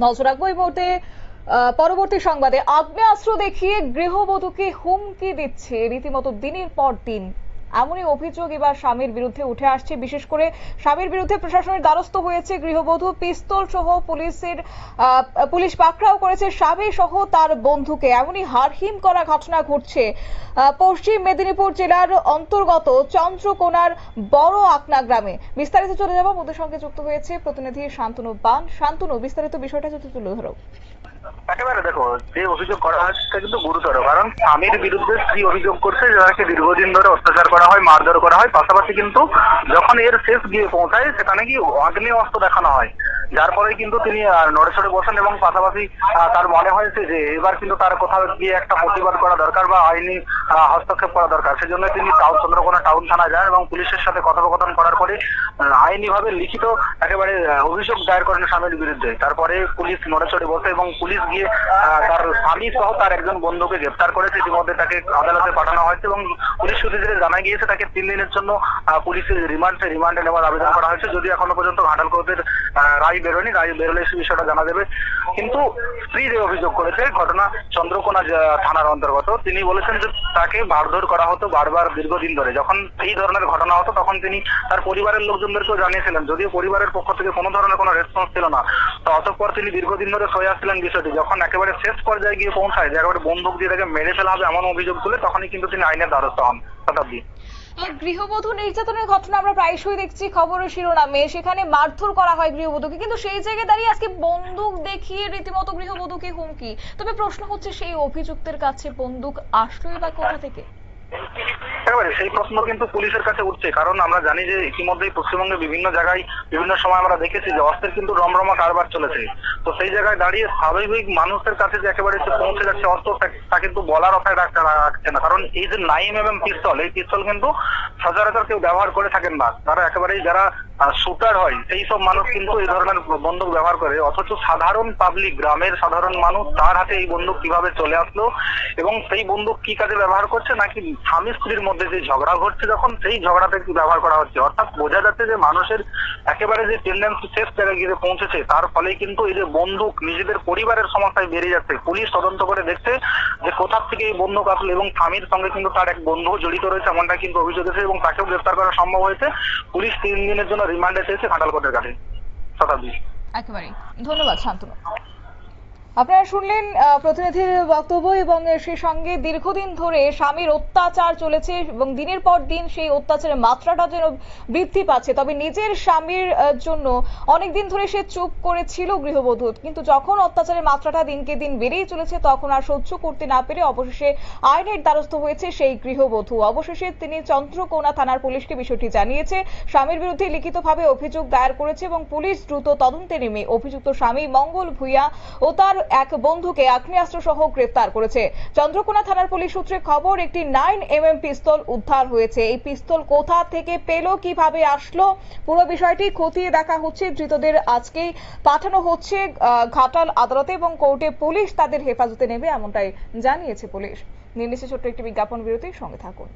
নজর রাখবো এই মুহূর্তে পরবর্তী সংবাদে। আগ্নেয়াস্ত্র দেখিয়ে গৃহবধূকে হুমকি দিচ্ছে রীতিমতো দিনের পর দিন, এমনই অভিযোগ এবার স্বামীর বিরুদ্ধে উঠে আসছে। বিশেষ করে স্বামীর বিরুদ্ধে প্রশাসনের দ্বারস্থ হয়েছে গৃহবধূ। পিস্তল সহ পুলিশ পাকড়াও করেছে স্বামী সহ তার বন্ধুকে। এমনই হারহিম করা ঘটনা ঘটছে পশ্চিম মেদিনীপুর জেলার অন্তর্গত চন্দ্রকোনার বড় আকনা গ্রামে। বিস্তারিত চলে যাবো, আমাদের সঙ্গে যুক্ত হয়েছে প্রতিনিধি শান্তনু বান। শান্তনু, বিস্তারিত বিষয়টা যদি তুলে ধরো। একেবারে দেখো, যে অভিযোগ করা হচ্ছে তা কিন্তু গুরুতর। কারণ স্বামীর বিরুদ্ধে স্ত্রী অভিযোগ করছে যে তাকে দীর্ঘদিন ধরে অত্যাচার করা হয়, মারধর করা হয়। পাশাপাশি কিন্তু যখন এর শেষ গিয়ে পৌঁছায় সেখানে কি আগ্নেয় অস্ত্র দেখানো হয়, যার ফলে কিন্তু তিনি নড়েচড়ে বসেন এবং পাশাপাশি তার মনে হয়েছে যে এবার কিন্তু তার কোথাও গিয়ে একটা প্রতিবাদ করা দরকার বা আইনি হস্তক্ষেপ করা দরকার। সেজন্য তিনি চন্দ্রকোনা টাউন থানায় যান এবং পুলিশের সাথে কথোপকথন করার পরে আইনিভাবে লিখিত একেবারে অভিযোগ দায়ের করেন স্বামীর বিরুদ্ধে। তারপরে পুলিশ নড়েচড়ে বসে এবং পুলিশ গিয়ে তার স্বামী সহ তার একজন বন্ধুকে গ্রেপ্তার করেছে। ইতিমধ্যে তাকে আদালতে পাঠানো হয়েছে এবং পুলিশ সূত্রে জানা গিয়েছে তাকে 3 দিনের জন্য পুলিশের রিমান্ডে নেওয়ার আবেদন করা হয়েছে। যদি এখনো পর্যন্ত ঘাটাল কোর্টের রায় বেরোয়নি, রায় বেরোলে সেই বিষয়টা জানা যাবে। কিন্তু স্ত্রী যে অভিযোগ করেছে, ঘটনা চন্দ্রকোনা থানার অন্তর্গত, তিনি বলেছেন যে তাকে মারধর করা হতো বারবার দীর্ঘদিন ধরে। যখন এই ধরনের ঘটনা হতো তখন তিনি তার পরিবারের লোকজনদেরকেও জানিয়েছিলেন, যদিও পরিবারের পক্ষ থেকে কোনো ধরনের কোনো রেসপন্স ছিল না। তো অতঃপর তিনি দীর্ঘদিন ধরে সয়ে আসছিলেন বিষয়টি। যখন একেবারে শেষ পর্যায়ে গিয়ে পৌঁছায় যে একেবারে বন্দুক দিয়ে তাকে মেরে ফেলা হবে এমন অভিযোগ তুলে, তখনই কিন্তু তিনি আইনের দ্বারস্থ হন। শতাব্দী, গৃহবধূ নির্যাতনের ঘটনা আমরা প্রায়শই দেখছি খবরের শিরোনামে, সেখানে মারধর করা হয় গৃহবধূকে, কিন্তু সেই জায়গায় দাঁড়িয়ে আজকে বন্দুক দেখিয়ে রীতিমতো গৃহবধূকে হুমকি। তবে প্রশ্ন হচ্ছে, সেই অভিযুক্তের কাছে বন্দুক আসলোই বা কোথা থেকে? একেবারে সেই প্রশ্ন কিন্তু পুলিশের কাছে উঠছে। কারণ আমরা জানি যে ইতিমধ্যেই পশ্চিমবঙ্গে বিভিন্ন জায়গায় বিভিন্ন সময় আমরা দেখেছি যে অস্ত্রের কিন্তু রমরমা কারবার চলেছে। তো সেই জায়গায় দাঁড়িয়ে স্বাভাবিক মানুষের কাছে যে একেবারে পৌঁছে যাচ্ছে অস্ত্র, তা কিন্তু বলার অপেক্ষা রাখছে না। কারণ এই যে 9mm পিস্তল, এই পিস্তল কিন্তু সচরাচর কেউ ব্যবহার করে থাকেন না। তারা একেবারেই যারা শুটার হয় সেই সব মানুষ কিন্তু এই ধরনের বন্দুক ব্যবহার করে। অথচ সাধারণ পাবলিক, গ্রামের সাধারণ মানুষ, তার হাতে এই বন্দুক কিভাবে চলে আসলো এবং সেই বন্দুক কি কাজে ব্যবহার করছে, নাকি স্বামী স্ত্রীর মধ্যে যে ঝগড়া ঘটছে যখন, সেই ঝগড়াতে কি ব্যবহার করা হচ্ছে। অর্থাৎ বোঝা যাচ্ছে যে মানুষের একেবারে যে টেন্ডেন্সি শেষ জায়গায় গিয়ে পৌঁছেছে, তার ফলে কিন্তু এই যে বন্দুক নিজেদের পরিবারের সমস্যায় বেরিয়ে যাচ্ছে। পুলিশ তদন্ত করে দেখছে যে কোথা থেকে এই বন্দুক আসলো এবং স্বামীর সঙ্গে কিন্তু তার এক বন্ধু জড়িত রয়েছে এমনটা কিন্তু অভিযোগ এসেছে এবং তাকেও গ্রেফতার করা সম্ভব হয়েছে। পুলিশ 3 দিনের জন্য রিমান্ডে চেয়েছে ঘাটাল কোর্টের কাছে। শতাব্দী, একেবারে ধন্যবাদ শান্তনু। আপনারা শুনলেন প্রতিনিধির বক্তব্য, এবং সেই সঙ্গে দীর্ঘদিন ধরে স্বামীর অত্যাচার চলেছে এবং দিনের পর দিন সেই অত্যাচারের মাত্রাটা যেন বৃদ্ধি পাচ্ছে। তবে নিজের স্বামীর জন্য অনেকদিন ধরে সে চুপ করেছিল গৃহবধূ, কিন্তু যখন অত্যাচারের মাত্রাটা দিনকে দিন বেড়েই চলেছে তখন আর সহ্য করতে না পেরে অবশেষে আইনের দ্বারস্থ হয়েছে সেই গৃহবধূ। অবশেষে তিনি চন্দ্রকোনা থানার পুলিশকে বিষয়টি জানিয়েছে, স্বামীর বিরুদ্ধে লিখিতভাবে অভিযোগ দায়ের করেছে এবং পুলিশ দ্রুত তদন্তে নেমে অভিযুক্ত স্বামী মঙ্গল ভূঁইয়া ও তার এক বন্ধুকে আগ্নেয়াস্ত্র সহ গ্রেফতার করেছে। চন্দ্রকোনা থানার পুলিশ সূত্রে খবর, একটি 9mm পিস্তল উদ্ধার হয়েছে। এই পিস্তল কোথা থেকে পেল, কিভাবে আসলো, পুরো বিষয়টি খতিয়ে দেখা হচ্ছে। ধৃতদের আজকেই পাঠানো হচ্ছে ঘাটাল আদালতে এবং কোর্টে পুলিশ তাদের হেফাজতে নেবে, এমনটাই জানিয়েছে পুলিশ। নিয়ে নিচ্ছে ছোট্ট একটি বিজ্ঞাপন বিরতির সঙ্গে থাকুন।